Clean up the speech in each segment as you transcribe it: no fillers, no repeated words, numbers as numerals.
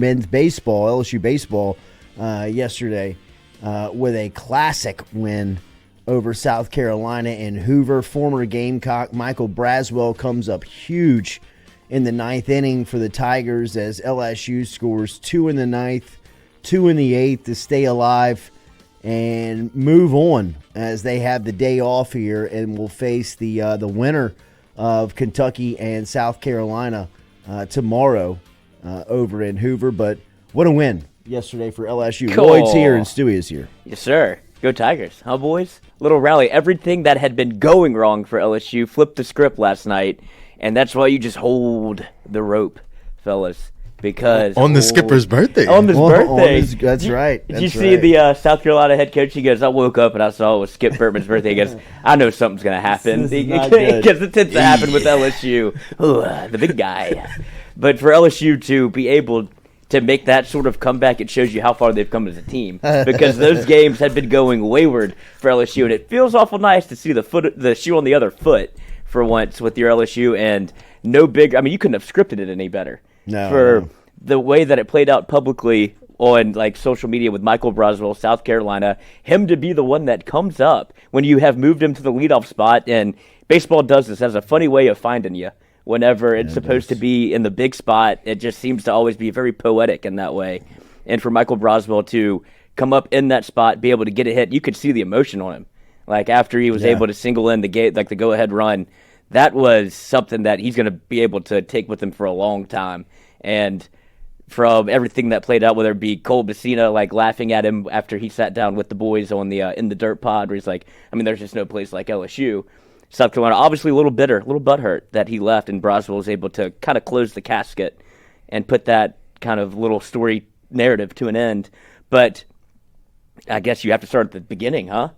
men's baseball, LSU baseball, yesterday with a classic win over South Carolina in Hoover. Former Gamecock Michael Braswell comes up huge in the ninth inning for the Tigers as LSU scores 2 in the ninth, 2 in the eighth to stay alive and move on as they have the day off here and will face the winner of Kentucky and South Carolina tomorrow over in Hoover. But what a win yesterday for LSU. Cool. Lloyd's here and Stewie is here. Yes, sir. Go Tigers. Huh, boys? Little rally. Everything that had been going wrong for LSU flipped the script last night, and that's why you just hold the rope, fellas. Because on the skipper's birthday. On his birthday. That's right. Did you see the South Carolina head coach? He goes, I woke up and I saw it was Skip Bertman's birthday. He goes, I know something's going to happen. Because it tends to happen with LSU. Ooh, the big guy. But for LSU to be able to make that sort of comeback, it shows you how far they've come as a team. Because those games had been going wayward for LSU. And it feels awful nice to see the shoe on the other foot for once with your LSU. And no big, I mean, you couldn't have scripted it any better. For the way that it played out publicly on like social media with Michael Braswell, South Carolina, him to be the one that comes up when you have moved him to the leadoff spot. And baseball does this, has a funny way of finding you whenever it's supposed to be in the big spot. It just seems to always be very poetic in that way. And for Michael Braswell to come up in that spot, be able to get a hit, you could see the emotion on him. Like after he was able to single in the gate, like the go-ahead run, that was something that he's going to be able to take with him for a long time. And from everything that played out, whether it be Cole Messina like laughing at him after he sat down with the boys on the in the dirt pod, where he's like, I mean, there's just no place like LSU. South Carolina, obviously a little bitter, a little butthurt that he left, and Braswell was able to kind of close the casket and put that kind of little story narrative to an end. But I guess you have to start at the beginning, huh?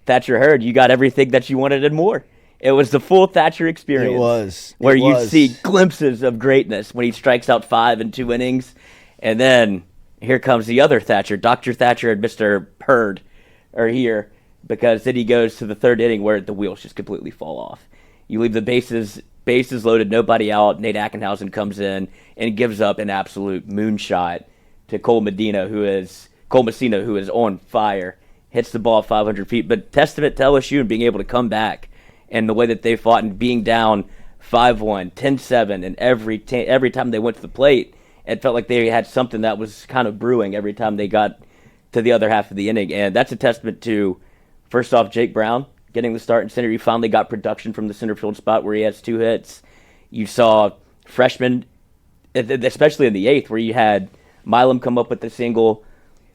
Thatcher Hurd, you got everything that you wanted and more. It was the full Thatcher experience. It was. Where you see glimpses of greatness when he strikes out 5 in 2 innings. And then here comes the other Thatcher. Dr. Thatcher and Mr. Hurd are here because then he goes to the 3rd inning where the wheels just completely fall off. You leave the bases loaded, nobody out. Nate Ackenhausen comes in and gives up an absolute moonshot to Cole Messina, who is on fire. Hits the ball 500 feet. But testament to LSU and being able to come back. And the way that they fought and being down 5-1, 10-7, and every time they went to the plate, it felt like they had something that was kind of brewing every time they got to the other half of the inning. And that's a testament to, first off, Jake Brown getting the start in center. He finally got production from the center field spot where he has 2 hits. You saw freshmen, especially in the 8th, where you had Milam come up with the single,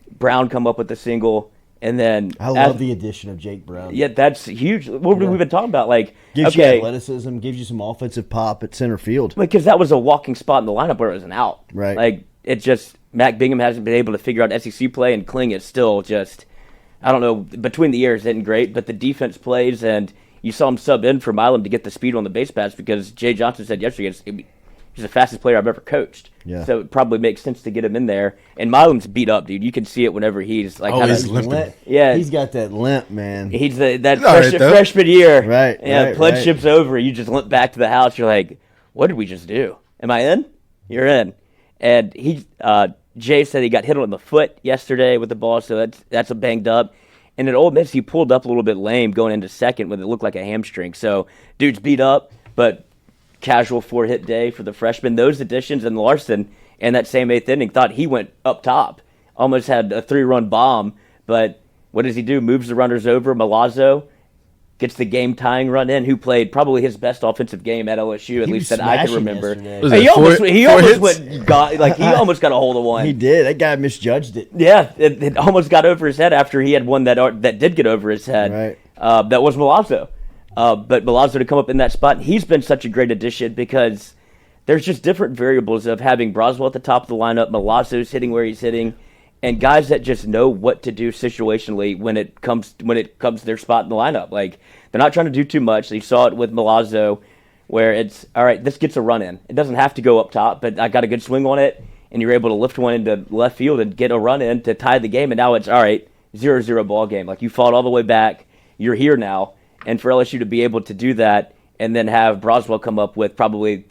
Brown come up with the single. And then I love the addition of Jake Brown. Yeah, that's huge. What we've been talking about, like gives you athleticism, gives you some offensive pop at center field. Because that was a walking spot in the lineup where it was an out. Right. Like it just Mac Bingham hasn't been able to figure out SEC play, and Kling is still just, I don't know, between the ears isn't great, but the defense plays, and you saw him sub in for Milam to get the speed on the base paths because Jay Johnson said yesterday he's the fastest player I've ever coached. Yeah. So it probably makes sense to get him in there. And Milam's beat up, dude. You can see it whenever he's like, he's limping. Yeah, he's got that limp, man. He's that right, freshman year. Right. Yeah, right, pledge right. ship's over. You just limp back to the house. You're like, what did we just do? Am I in? You're in. And Jay said he got hit on the foot yesterday with the ball, so that's a banged up. And at Ole Miss, he pulled up a little bit lame going into second when it looked like a hamstring. So dude's beat up, but casual 4-hit day for the freshman. Those additions, and Larson in that same 8th inning thought he went up top. Almost had a 3-run bomb, but what does he do? Moves the runners over. Malazzo gets the game-tying run in, who played probably his best offensive game at LSU, at least that I can remember. He almost got a hold of one. He did. That guy misjudged it. Yeah, it almost got over his head after he had one that did get over his head. Right. That was Malazzo. But Malazzo to come up in that spot, he's been such a great addition because there's just different variables of having Braswell at the top of the lineup, Malazzo's hitting where he's hitting, and guys that just know what to do situationally when it comes to their spot in the lineup. Like, they're not trying to do too much. You saw it with Malazzo where it's, all right, this gets a run in. It doesn't have to go up top, but I got a good swing on it, and you're able to lift one into left field and get a run in to tie the game, and now it's, all right, 0-0 ball game. Like, you fought all the way back. You're here now. And for LSU to be able to do that and then have Braswell come up with probably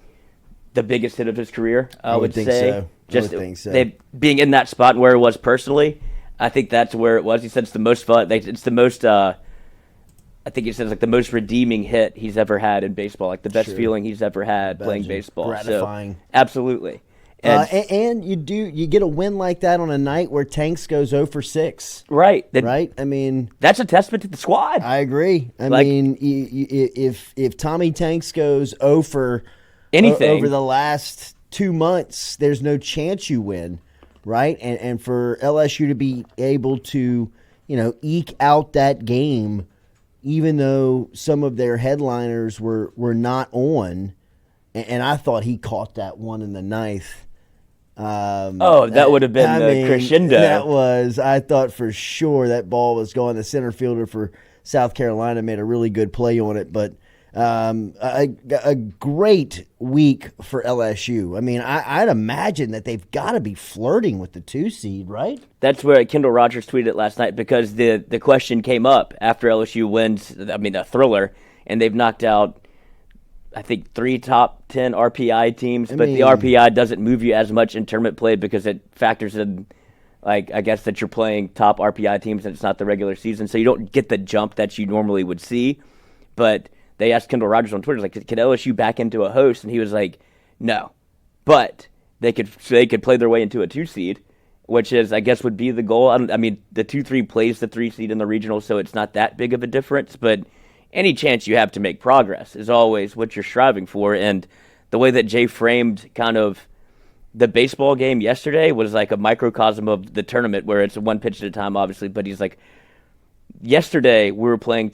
the biggest hit of his career, I would think say. so. Just think so. They being in that spot where it was personally, I think that's where it was. He said it's the most fun. It's the most. I think he says like the most redeeming hit he's ever had in baseball, like the best feeling he's ever had playing baseball. Gratifying. So, absolutely. And you get a win like that on a night where Tanks goes 0 for 6. Right. Right? I mean, that's a testament to the squad. I agree. I mean, if Tommy Tanks goes 0 for anything over the last 2 months, there's no chance you win, right? And for LSU to be able to, eke out that game, even though some of their headliners were not on, and I thought he caught that one in the ninth. That would have been the crescendo. I thought for sure that ball was going. The center fielder for South Carolina made a really good play on it, but a great week for LSU. I mean, I'd imagine that they've got to be flirting with the 2 seed, right? That's where Kendall Rogers tweeted it last night, because the question came up after LSU wins, a thriller, and they've knocked out, I think, 3 top 10 RPI teams, but the RPI doesn't move you as much in tournament play because it factors in, I guess, that you're playing top RPI teams and it's not the regular season, so you don't get the jump that you normally would see. But they asked Kendall Rogers on Twitter, can LSU back into a host? And he was like, no. But they could play their way into a 2 seed, which is, I guess, would be the goal. The 2-3 plays the 3 seed in the regional, so it's not that big of a difference, but any chance you have to make progress is always what you're striving for. And the way that Jay framed kind of the baseball game yesterday was like a microcosm of the tournament, where it's 1 pitch at a time, obviously. But he's like, yesterday we were playing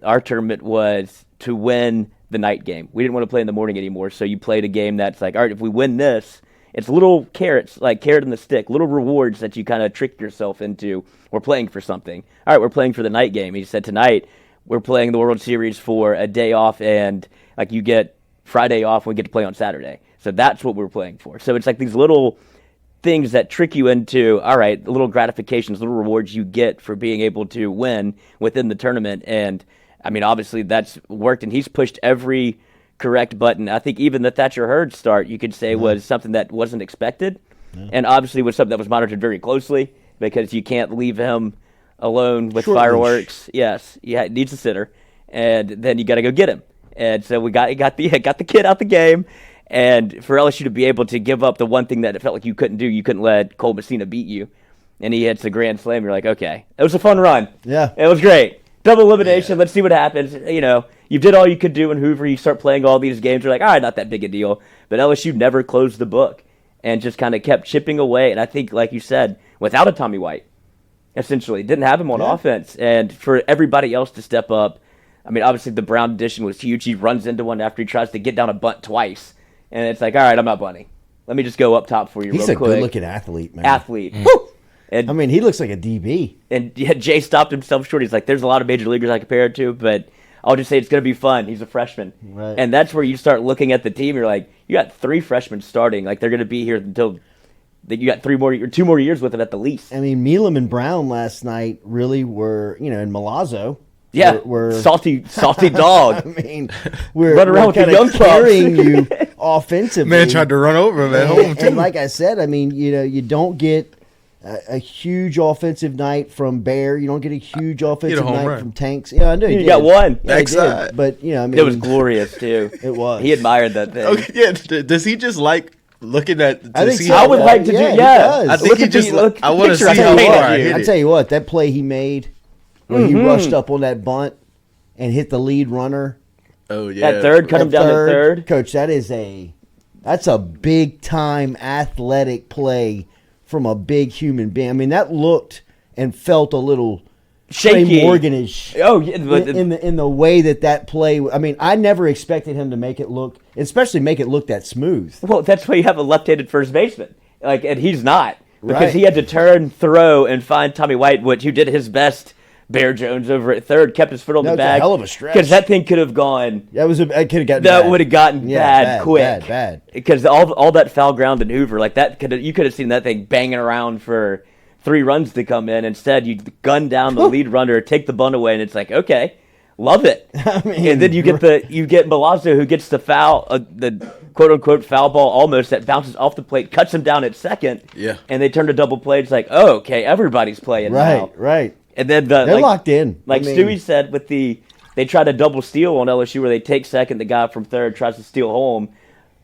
our tournament was to win the night game. We didn't want to play in the morning anymore, so you played a game that's like, all right, if we win this, it's little carrots, like carrot in the stick, little rewards that you kind of trick yourself into. We're playing for something. All right, we're playing for the night game. He said tonight we're playing the World Series for a day off, and like you get Friday off and we get to play on Saturday. So that's what we're playing for. So it's like these little things that trick you into, all right, little gratifications, little rewards you get for being able to win within the tournament. And obviously that's worked, and he's pushed every correct button. I think even the Thatcher Hurd start, you could say, was something that wasn't expected, and obviously was something that was monitored very closely, because you can't leave him alone with fireworks. Yes, he needs a sitter, and then you got to go get him. And so we got the kid out the game, and for LSU to be able to give up the one thing that it felt like you couldn't do, you couldn't let Cole Messina beat you, and he hits a grand slam. You're like, okay, it was a fun run. Yeah, it was great. Double elimination. Yeah. Let's see what happens. You did all you could do in Hoover. You start playing all these games. You're like, all right, not that big a deal. But LSU never closed the book and just kind of kept chipping away. And I think, like you said, without a Tommy White, essentially, didn't have him on offense. And for everybody else to step up, obviously the Brown addition was huge. He runs into one after he tries to get down a bunt twice. And it's like, all right, I'm not bunting. Let me just go up top for you real quick. He's a good-looking athlete, man. Woo! And, he looks like a DB. And Jay stopped himself short. He's like, there's a lot of major leaguers I compare it to, but I'll just say it's going to be fun. He's a freshman. Right. And that's where you start looking at the team. You're like, you got 3 freshmen starting. Like, they're going to be here until you got 2 more years with it at the least. Milam and Brown last night really were, and Milazzo. Yeah, we're salty dog. We're running around with the young carrying you offensively. Man tried to run over him at home, too. And like I said, you don't get a huge offensive night from Bear. You don't get a huge offensive night from Tanks. Yeah, I know you got one. Yeah, did. But it was glorious too. It was. He admired that thing. Okay, yeah. Does he just like looking at? I think so. I would like to do. Yeah, I think he just. I want to see how far I hit it. I tell you what, that play he made, when he rushed up on that bunt and hit the lead runner. Oh yeah, at third, cut him down at third. Coach, that's a big time athletic play from a big human being. That looked and felt a little shaky, Trey Morgan-ish. Oh, yeah, in the way that play. I never expected him to make it look that smooth. Well, that's why you have a left-handed first baseman, and he's not, because he had to turn, throw, and find Tommy White, who did his best. Bear Jones over at third kept his foot on the bag. That was a hell of a stretch. Because that thing could have gone. That would have gotten bad quick. Bad. Because all that foul ground in Hoover, you could have seen that thing banging around for 3 runs to come in. Instead, you gun down the lead runner, take the bunt away, and it's like, okay, love it. I mean, and then you get Milazzo, who gets the foul, the quote unquote foul ball almost that bounces off the plate, cuts him down at second. Yeah. And they turn to double play. It's like, oh, okay, everybody's playing now. Right. And then they're locked in. Like Stewie said, they try to double steal on LSU where they take second, the guy from third tries to steal home.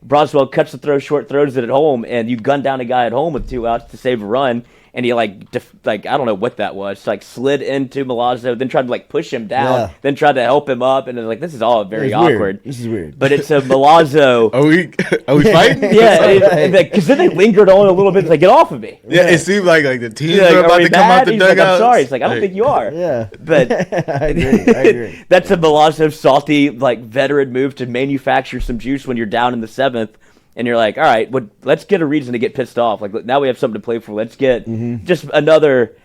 Braswell cuts the throw short, throws it at home, and you gun down a guy at home with 2 outs to save a run. And he I don't know what that was. Slid into Milazzo, then tried to push him down, then tried to help him up, and this is all very awkward. Weird. This is weird. But it's a Milazzo. Are we fighting? Yeah, because then they lingered on a little bit. It's like, get off of me. Yeah, it seemed like the teams were about to come out the dugout. I'm sorry. It's like, I don't think you are. Yeah, but I agree. That's a Milazzo salty veteran move to manufacture some juice when you're down in the 7th. And you're like, all right, let's get a reason to get pissed off. Now we have something to play for. Let's get just another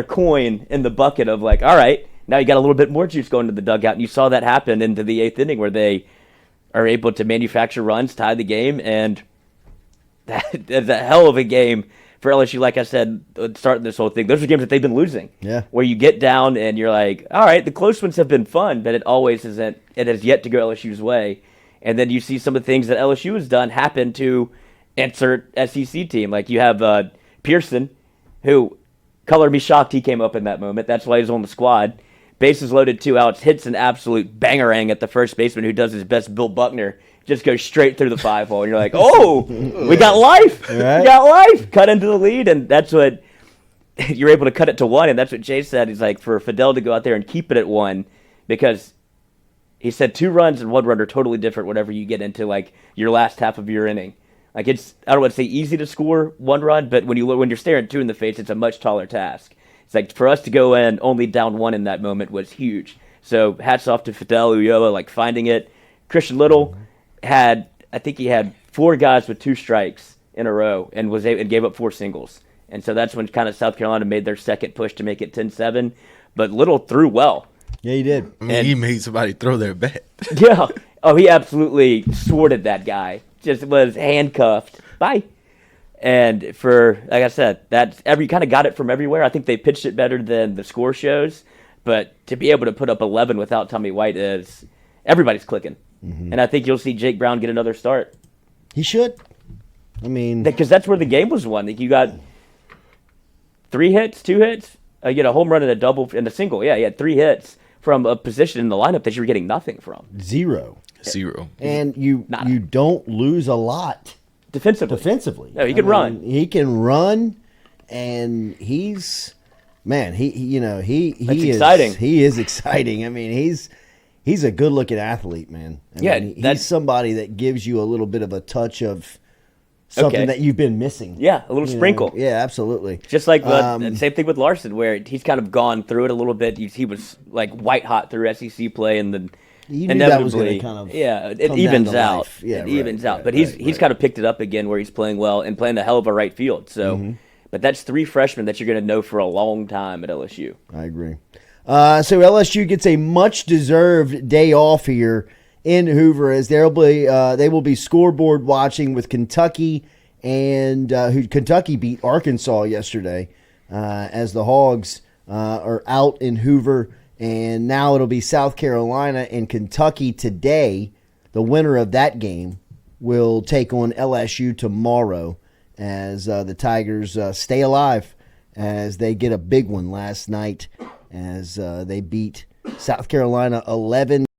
coin in the bucket of all right, now you got a little bit more juice going to the dugout. And you saw that happen into the 8th inning where they are able to manufacture runs, tie the game, and that's a hell of a game for LSU. Like I said, starting this whole thing, those are games that they've been losing. Yeah, where you get down and you're like, all right, the close ones have been fun, but it always isn't. It has yet to go LSU's way. And then you see some of the things that LSU has done happen to insert SEC team. You have Pearson, who, color me shocked he came up in that moment. That's why he's on the squad. Bases loaded, 2 outs, hits an absolute bangerang at the first baseman who does his best, Bill Buckner. Just goes straight through the 5-hole. And you're like, oh, we got life. Right. We got life. Cut into the lead. And that's what you're able to cut it to 1. And that's what Jay said. He's like, for Fidel to go out there and keep it at 1 because – he said 2 runs and 1 run are totally different whenever you get into your last half of your inning. It's, I don't want to say easy to score 1 run, but when you're staring 2 in the face, it's a much taller task. It's for us to go in only down 1 in that moment was huge. So hats off to Fidel Ulloa, finding it. Christian Little had 4 guys with 2 strikes in a row and gave up 4 singles. And so that's when kind of South Carolina made their second push to make it 10-7. But Little threw well. Yeah, he did. I mean, he made somebody throw their bet. Yeah. Oh, he absolutely sworded that guy. Just was handcuffed. Bye. And for, like I said, you kind of got it from everywhere. I think they pitched it better than the score shows. But to be able to put up 11 without Tommy White everybody's clicking. Mm-hmm. And I think you'll see Jake Brown get another start. He should. I mean, because that's where the game was won. You got 3 hits, 2 hits. You get a home run and a double and a single. Yeah, he had 3 hits from a position in the lineup that you were getting nothing from. Zero. And you don't lose a lot defensively. No, he can run. He can run, and he's exciting. He is exciting. I mean, he's a good looking athlete, man. He's somebody that gives you a little bit of a touch of something that you've been missing. Yeah, a little sprinkle. Yeah, absolutely. Just like the same thing with Larson, where he's kind of gone through it a little bit. He was white hot through SEC play, and then inevitably, it evens out. Yeah, it evens out. But he's kind of picked it up again, where he's playing well and playing a hell of a right field. So, but that's 3 freshmen that you're going to know for a long time at LSU. I agree. So LSU gets a much deserved day off here in Hoover, as they will be scoreboard watching with Kentucky, and who Kentucky beat Arkansas yesterday, as the Hogs are out in Hoover, and now it'll be South Carolina and Kentucky today. The winner of that game will take on LSU tomorrow, as the Tigers stay alive, as they get a big one last night, as they beat South Carolina 11.